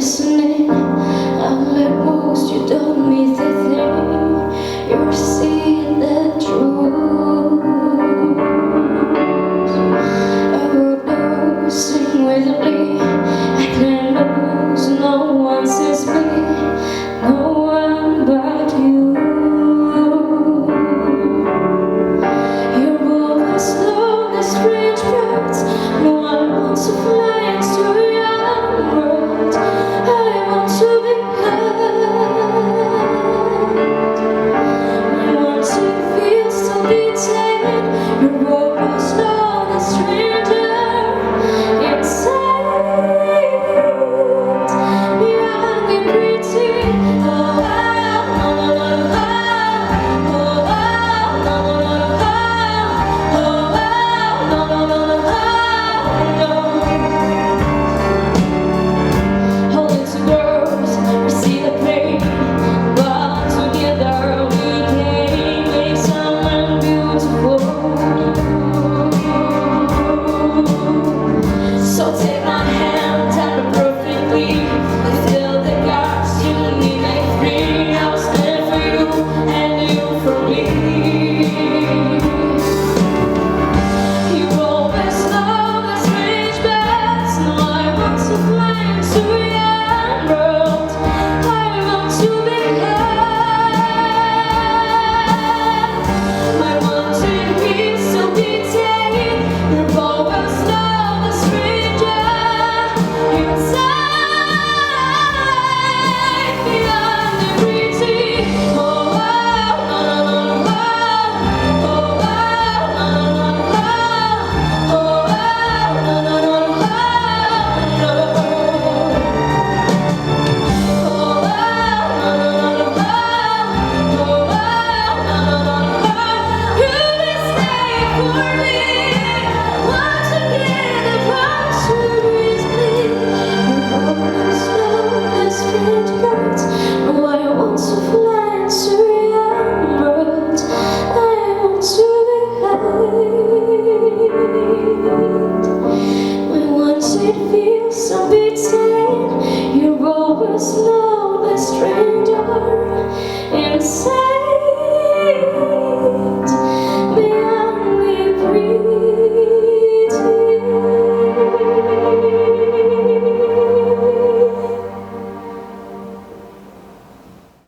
listening. Unlike most, you don't miss a thing. You're seeing the truth. I would know, sing visibly. I can lose, no one sees me. No one but you. You're always known as strange birds. No one wants to fly into your world. I want to be heard. I want to feel so beaten. You're always known as stranger inside. Beyond the pretty. Oh, it feels so beaten. You're always known as stranger inside.